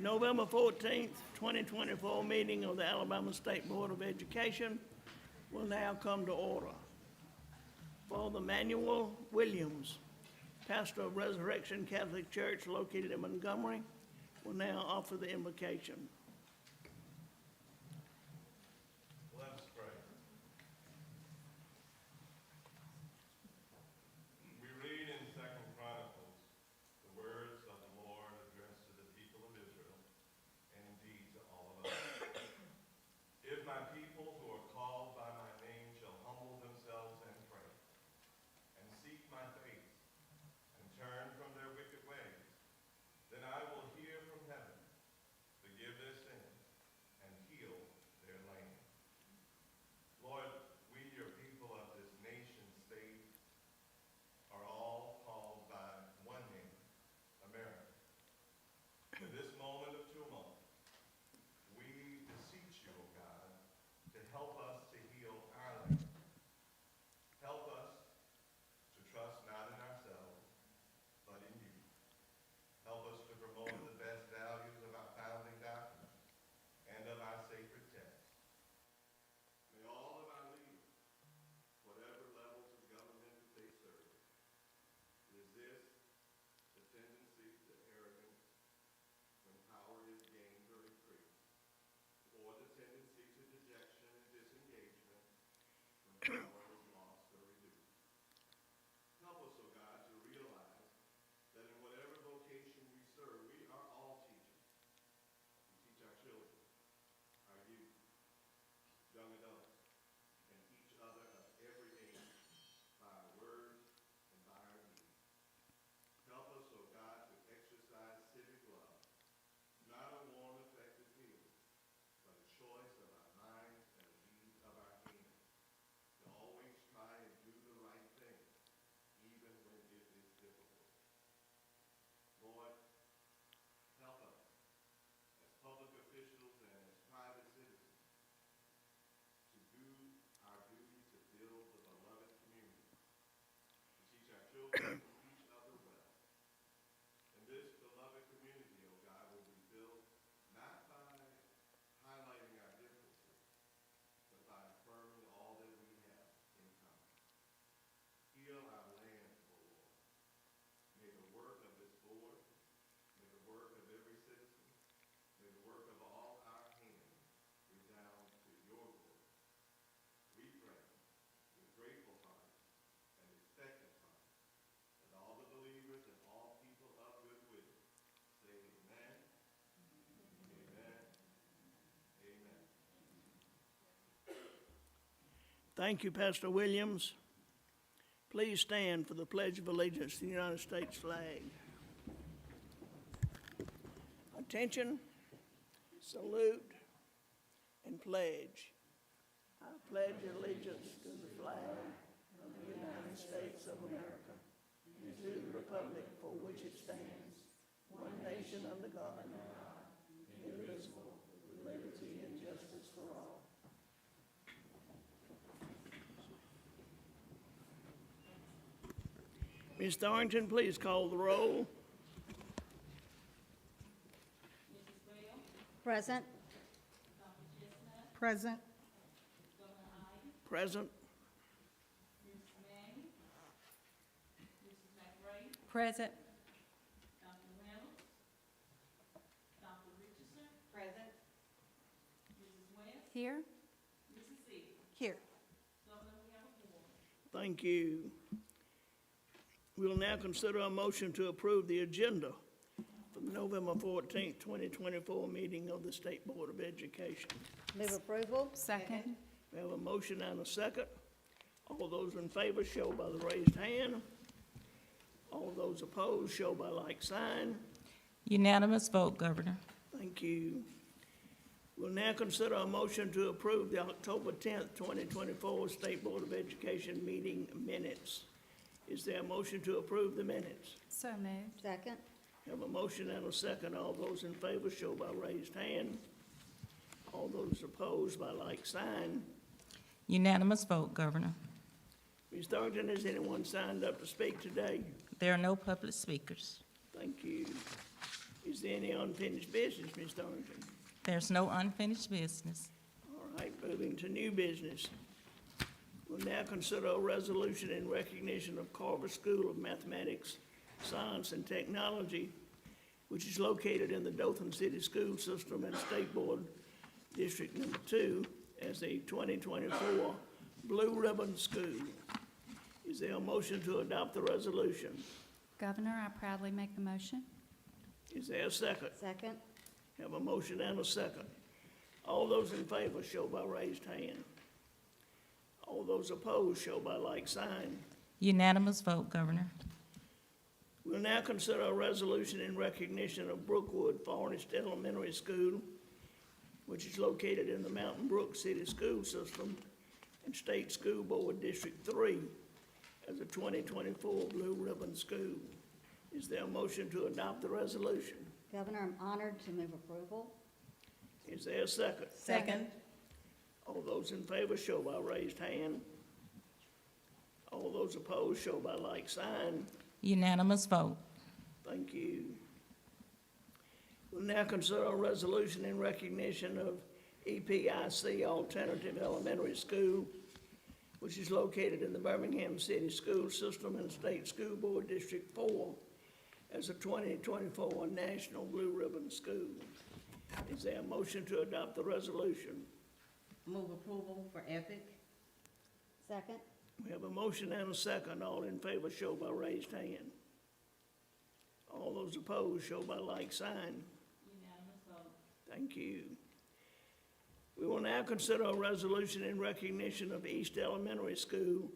November 14th, 2024 meeting of the Alabama State Board of Education will now come to order. Father Manuel Williams, pastor of Resurrection Catholic Church located in Montgomery, will now offer the invocation. Let us pray. We read in 2 Chronicles the words of the Lord addressed to the people of Israel, and indeed to all of us. If my people who are called by my name shall humble themselves and pray, and seek my face, and turn from their wicked ways, then I will hear from heaven, forgive their sins, and heal their land. Lord, we, your people of this nation state, are all called by one name, America. In this moment of tumult, we beseech you, O God, to help us to heal our land. Help us to trust not in ourselves, but in you. Help us to promote the best values of our founding documents and of our sacred texts. May all of our leaders, whatever levels of government they serve, resist the tendency to arrogance when power is gained or increased, or the tendency to dejection and disengagement when power is lost or reduced. Help us, O God, to realize that in whatever vocation we serve, we are all teachers. We teach our children, our youth, young adults, and each other of every age by our words and by our deeds. Help us, O God, to exercise civic love, not a warm, effective feeling, but a choice of our minds and a deed of our hands, to always try and do the right thing, even when it is difficult. Lord, help us, as public officials and as private citizens, to do our duty to build the beloved community, to teach our children to each other well. And this beloved community, O God, will be built not by highlighting our differences, but by affirming all that we have in common. Heal our land, O Lord. May the work of this board, may the work of every citizen, may the work of all our hands redound to your glory. We pray with grateful hearts and expectant hearts that all the believers and all people of goodwill say amen, amen, amen. Thank you, Pastor Williams. Please stand for the Pledge of Allegiance to the United States flag. Attention, salute, and pledge. I pledge allegiance to the flag of the United States of America and to the republic for which it stands, one nation under God, indivisible, with liberty and justice for all. Ms. Thornton, please call the roll. Present. Present. Present. Present. Dr. Reynolds, Dr. Richardson, Present. Mrs. West, Here. Mrs. Seaver. Here. Governor, we have a quorum. Thank you. We will now consider a motion to approve the agenda for the November 14th, 2024 meeting of the State Board of Education. Move approval. Second. We have a motion and a second. All those in favor show by the raised hand. All those opposed show by like sign. Unanimous vote, Governor. Thank you. We'll now consider a motion to approve the October 10th, 2024 State Board of Education meeting minutes. Is there a motion to approve the minutes? So moved. Second. Have a motion and a second. All those in favor show by raised hand. All those opposed by like sign. Unanimous vote, Governor. Ms. Thornton, has anyone signed up to speak today? There are no public speakers. Thank you. Is there any unfinished business, Ms. Thornton? There's no unfinished business. All right, moving to new business. We'll now consider a resolution in recognition of Carver School of Mathematics, Science, and Technology, which is located in the Dothan City School System and State Board District Number 2 as a 2024 Blue Ribbon School. Is there a motion to adopt the resolution? Governor, I proudly make the motion. Is there a second? Second. Have a motion and a second. All those in favor show by raised hand. All those opposed show by like sign. Unanimous vote, Governor. We'll now consider a resolution in recognition of Brookwood Forest Elementary School, which is located in the Mountain Brook City School System and State School Board District 3 as a 2024 Blue Ribbon School. Is there a motion to adopt the resolution? Governor, I'm honored to move approval. Is there a second? Second. All those in favor show by raised hand. All those opposed show by like sign. Unanimous vote. Thank you. We'll now consider a resolution in recognition of EPIC Alternative Elementary School, which is located in the Birmingham City School System and State School Board District 4 as a 2024 National Blue Ribbon School. Is there a motion to adopt the resolution? Move approval for Epic. Second. We have a motion and a second. All in favor show by raised hand. All those opposed show by like sign. Unanimous vote. Thank you. We will now consider a resolution in recognition of East Elementary School,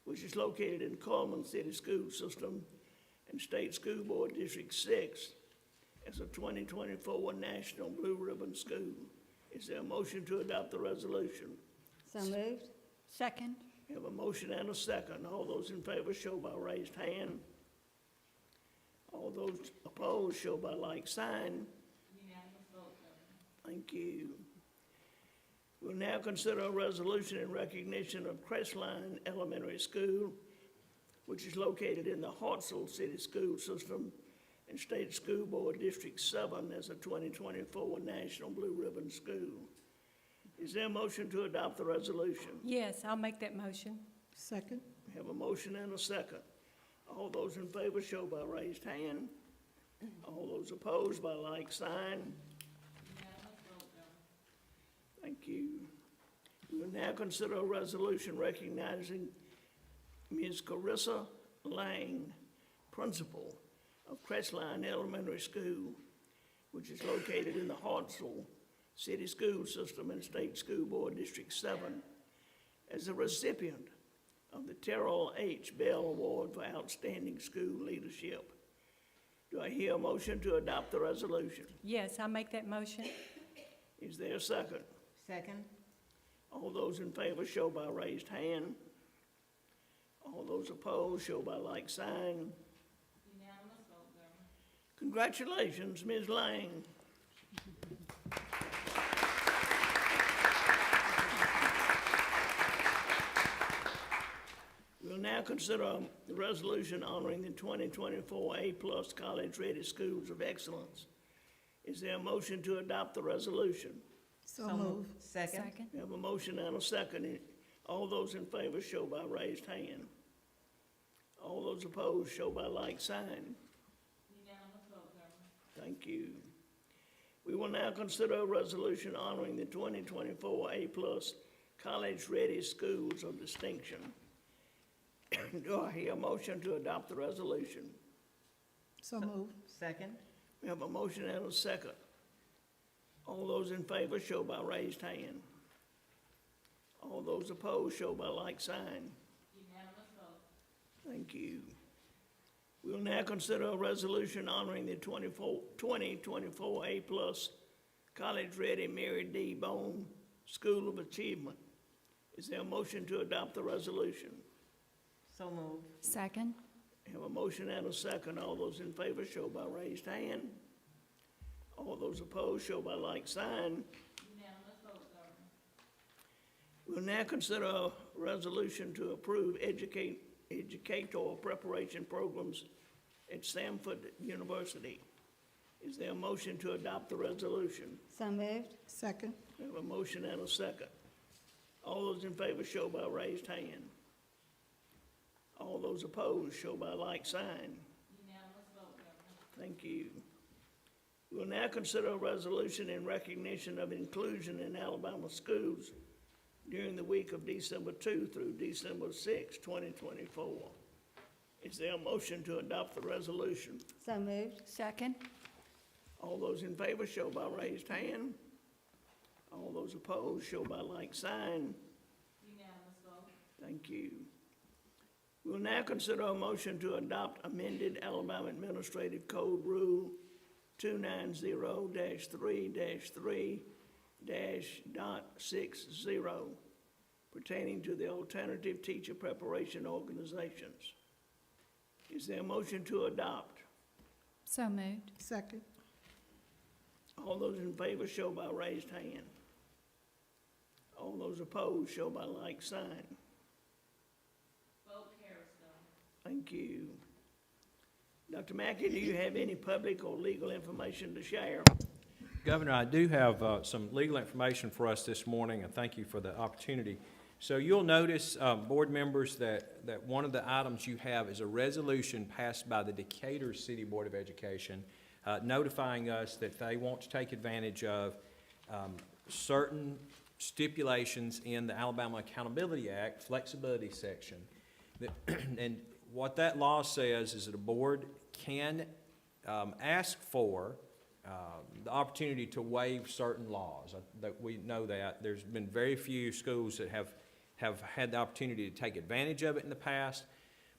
which is located in Coleman City School System and State School Board District 6 as a 2024 National Blue Ribbon School. Is there a motion to adopt the resolution? So moved. Second. We have a motion and a second. All those in favor show by raised hand. All those opposed show by like sign. Unanimous vote, Governor. Thank you. We'll now consider a resolution in recognition of Crestline Elementary School, which is located in the Hartselle City School System and State School Board District 7 as a 2024 National Blue Ribbon School. Is there a motion to adopt the resolution? Yes, I'll make that motion. Second. We have a motion and a second. All those in favor show by raised hand. All those opposed by like sign. Unanimous vote, Governor. Thank you. We will now consider a resolution recognizing Ms. Carissa Lang, principal of Crestline Elementary School, which is located in the Hartselle City School System and State School Board District 7, as a recipient of the Terrell H. Bell Award for Outstanding School Leadership. Do I hear a motion to adopt the resolution? Yes, I'll make that motion. Is there a second? Second. All those in favor show by raised hand. All those opposed show by like sign. Unanimous vote, Governor. Congratulations, Ms. Lang. We'll now consider the resolution honoring the 2024 A-plus college-ready schools of excellence. Is there a motion to adopt the resolution? So move. Second. We have a motion and a second. All those in favor show by raised hand. All those opposed show by like sign. Unanimous vote, Governor. Thank you. We will now consider a resolution honoring the 2024 A-plus college-ready schools of distinction. Do I hear a motion to adopt the resolution? So moved. Second. We have a motion and a second. All those in favor show by raised hand. All those opposed show by like sign. Unanimous vote. Thank you. We will now consider a resolution honoring the 2024 A-plus college-ready Mary D. Bone School of Achievement. Is there a motion to adopt the resolution? So moved. Second. We have a motion and a second. All those in favor show by raised hand. All those opposed show by like sign. Unanimous vote, Governor. We'll now consider a resolution to approve educator preparation programs at Samford University. Is there a motion to adopt the resolution? So moved. Second. We have a motion and a second. All those in favor show by raised hand. All those opposed show by like sign. Unanimous vote, Governor. Thank you. We will now consider a resolution in recognition of inclusion in Alabama schools during the week of December 2 through December 6, 2024. Is there a motion to adopt the resolution? So moved. Second. All those in favor show by raised hand. All those opposed show by like sign. Unanimous vote. Thank you. We will now consider a motion to adopt amended Alabama Administrative Code Rule 290-3-3-.60 pertaining to the alternative teacher preparation organizations. Is there a motion to adopt? So moved. Second. All those in favor show by raised hand. All those opposed show by like sign. Vote carries, Governor. Thank you. Dr. Mackey, do you have any public or legal information to share? Governor, I do have some legal information for us this morning, and thank you for the opportunity. So you'll notice, board members, that one of the items you have is a resolution passed by the Decatur City Board of Education notifying us that they want to take advantage of certain stipulations in the Alabama Accountability Act flexibility section. And what that law says is that a board can ask for the opportunity to waive certain laws. That we know that. There's been very few schools that have had the opportunity to take advantage of it in the past.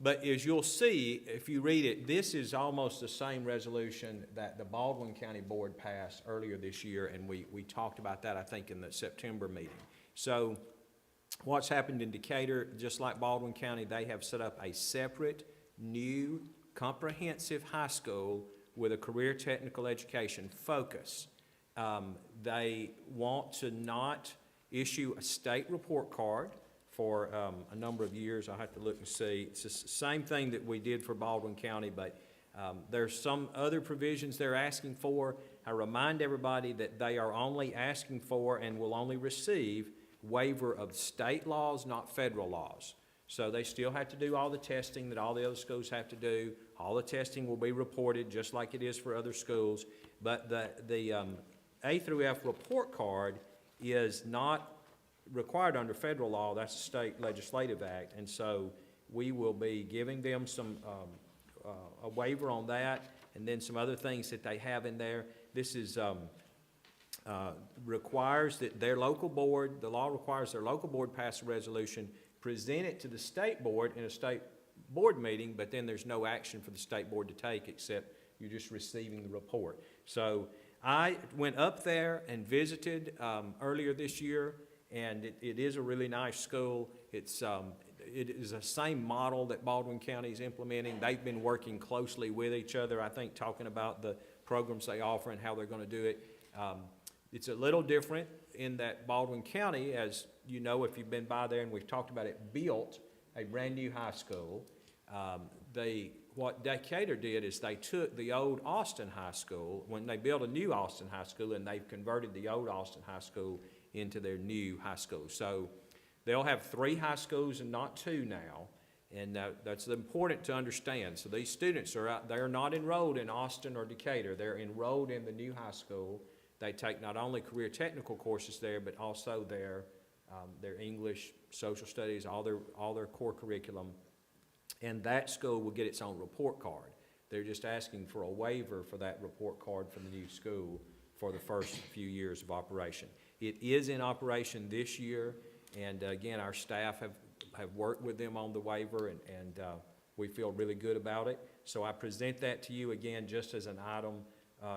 But as you'll see, if you read it, this is almost the same resolution that the Baldwin County Board passed earlier this year, and we talked about that, I think, in the September meeting. So what's happened in Decatur, just like Baldwin County, they have set up a separate, new, comprehensive high school with a career technical education focus. They want to not issue a state report card for a number of years. I'll have to look and see. It's the same thing that we did for Baldwin County, but there's some other provisions they're asking for. I remind everybody that they are only asking for and will only receive waiver of state laws, not federal laws. So they still have to do all the testing that all the other schools have to do. All the testing will be reported just like it is for other schools. But the A through F report card is not required under federal law. That's the state legislative act. And so we will be giving them some a waiver on that, and then some other things that they have in there. This is requires that their local board, the law requires their local board pass a resolution, present it to the state board in a state board meeting, but then there's no action for the state board to take except you're just receiving the report. So I went up there and visited earlier this year, and it is a really nice school. It is the same model that Baldwin County is implementing. They've been working closely with each other, I think, talking about the programs they offer and how they're going to do it. It's a little different in that Baldwin County, as you know if you've been by there, and we've talked about it, built a brand new high school. What Decatur did is they took the old Austin High School, when they built a new Austin High School, and they've converted the old Austin High School into their new high school. So they'll have 3 high schools and not 2 now, and that's important to understand. So these students are out, they're not enrolled in Austin or Decatur, they're enrolled in the new high school. They take not only career technical courses there, but also their English, social studies, all their core curriculum. And that school will get its own report card. They're just asking for a waiver for that report card for the new school for the first few years of operation. It is in operation this year, and again, our staff have worked with them on the waiver, and we feel really good about it. So I present that to you again just as an item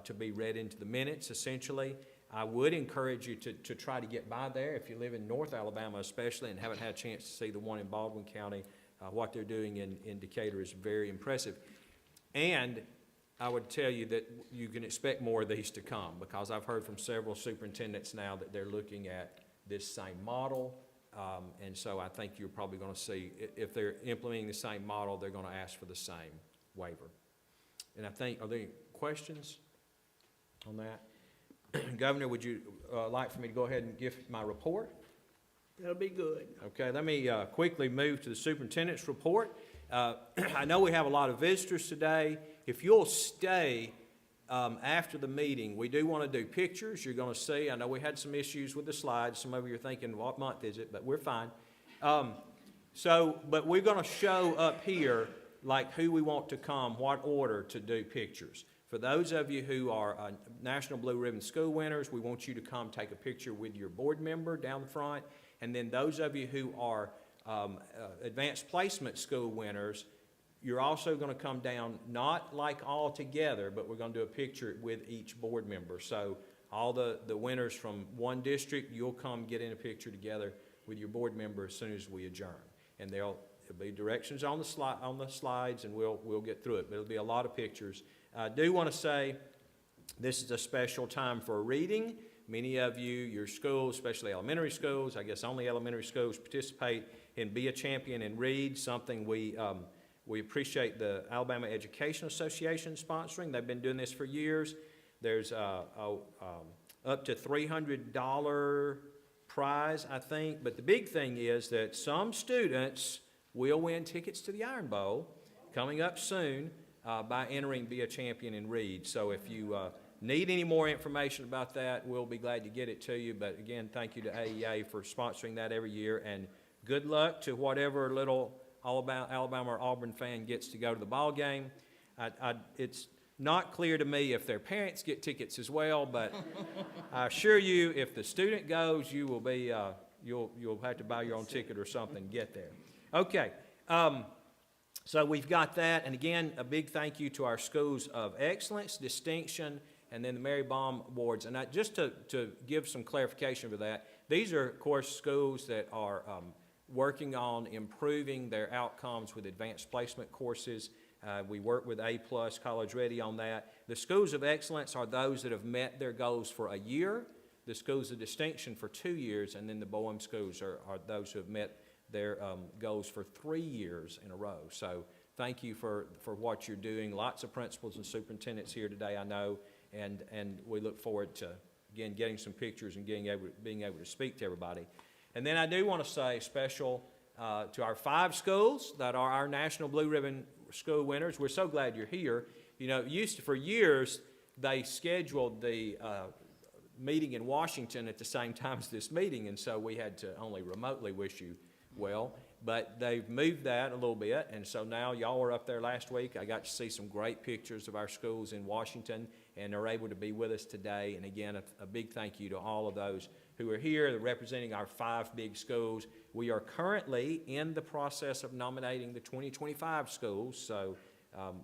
to be read into the minutes, essentially. I would encourage you to try to get by there if you live in North Alabama especially and haven't had a chance to see the one in Baldwin County. What they're doing in Decatur is very impressive. And I would tell you that you can expect more of these to come, because I've heard from several superintendents now that they're looking at this same model. And so I think you're probably going to see, if they're implementing the same model, they're going to ask for the same waiver. And I think, are there any questions? on that. Governor, would you like for me to go ahead and give my report? That'll be good. Okay, let me quickly move to the superintendent's report. I know we have a lot of visitors today. If you'll stay after the meeting, we do want to do pictures. You're going to see, I know we had some issues with the slides. Some of you are thinking, what month is it? But we're fine. But we're going to show up here like who we want to come, what order to do pictures. For those of you who are National Blue Ribbon School winners, we want you to come take a picture with your board member down the front. And then those of you who are advanced placement school winners, you're also going to come down, not like all together, but we're going to do a picture with each board member. So all the winners from one district, you'll come get in a picture together with your board member as soon as we adjourn. And there'll be directions on the slides, and we'll get through it. But it'll be a lot of pictures. I do want to say this is a special time for reading. Many of you, your schools, especially elementary schools, I guess only elementary schools, participate in Be a Champion and Read, something we appreciate the Alabama Education Association sponsoring. They've been doing this for years. There's up to $300 prize, I think. But the big thing is that some students will win tickets to the Iron Bowl coming up soon by entering Be a Champion and Read. So if you need any more information about that, we'll be glad to get it to you. But again, thank you to AEA for sponsoring that every year. And good luck to whatever little Alabama or Auburn fan gets to go to the ball game. It's not clear to me if their parents get tickets as well, but I assure you, if the student goes, you will be you'll have to buy your own ticket or something to get there. Okay. So we've got that, and again, a big thank you to our schools of excellence, distinction, and then the Mary Baum Awards. And just to give some clarification for that, these are, of course, schools that are working on improving their outcomes with advanced placement courses. We work with A+ College Ready on that. The schools of excellence are those that have met their goals for a year, the schools of distinction for 2 years, and then the Boehm schools are those who have met their goals for 3 years in a row. So thank you for what you're doing. Lots of principals and superintendents here today, I know, and we look forward to, again, getting some pictures and being able to speak to everybody. And then I do want to say special to our 5 schools that are our National Blue Ribbon School winners. We're so glad you're here. You know, for years, they scheduled the meeting in Washington at the same time as this meeting, and so we had to only remotely wish you well, but they've moved that a little bit, and so now y'all were up there last week. I got to see some great pictures of our schools in Washington, and they're able to be with us today. And again, a big thank you to all of those who are here representing our 5 big schools. We are currently in the process of nominating the 2025 schools, so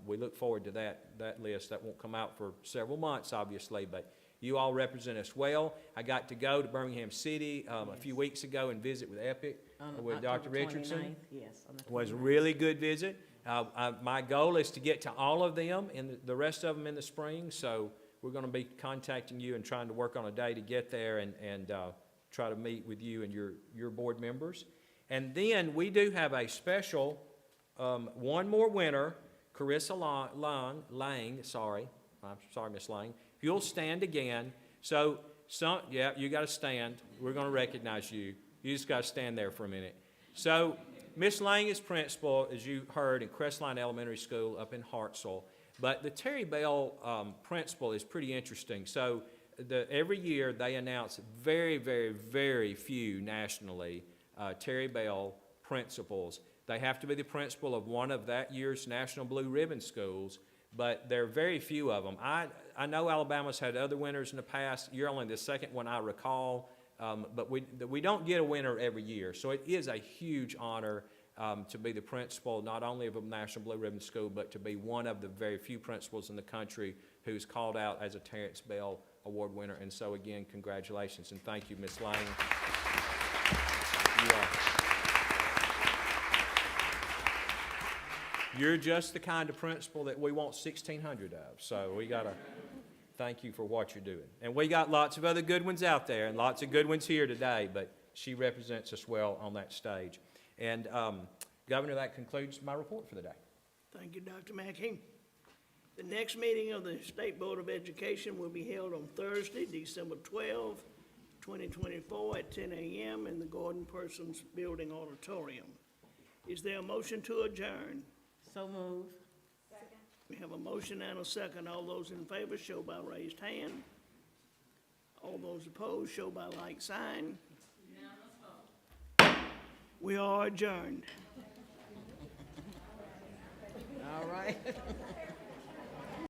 we look forward to that list. That won't come out for several months, obviously, but you all represent us well. I got to go to Birmingham City a few weeks ago and visit with EPIC with Dr. Richardson. 29th, yes. It was a really good visit. My goal is to get to all of them and the rest of them in the spring, so we're going to be contacting you and trying to work on a day to get there and try to meet with you and your board members. And then we do have a special one more winner, Carissa Lang. Sorry, Miss Lang. If you'll stand again. So, you got to stand. We're going to recognize you. You just got to stand there for a minute. So, Miss Lang is principal, as you heard, in Crestline Elementary School up in Hartselle. But the Terry Bell principal is pretty interesting. So, every year they announce very, very, very few nationally Terry Bell principals. They have to be the principal of one of that year's National Blue Ribbon schools, but there are very few of them. I know Alabama's had other winners in the past. You're only the second one I recall, but we don't get a winner every year. So it is a huge honor to be the principal, not only of a National Blue Ribbon School, but to be one of the very few principals in the country who's called out as a Terrence Bell Award winner. And so again, congratulations and thank you, Ms. Lang. You're just the kind of principal that we want 1,600 of. So we got to thank you for what you're doing. And we got lots of other good ones out there and lots of good ones here today, but she represents us well on that stage. And Governor, that concludes my report for the day. Thank you, Dr. Mackey. The next meeting of the State Board of Education will be held on Thursday, December 12, 2024, at 10 a.m. in the Gordon Persons Building Auditorium. Is there a motion to adjourn? So move. We have a motion and a second. All those in favor show by raised hand. All those opposed show by like sign. We are adjourned. All right.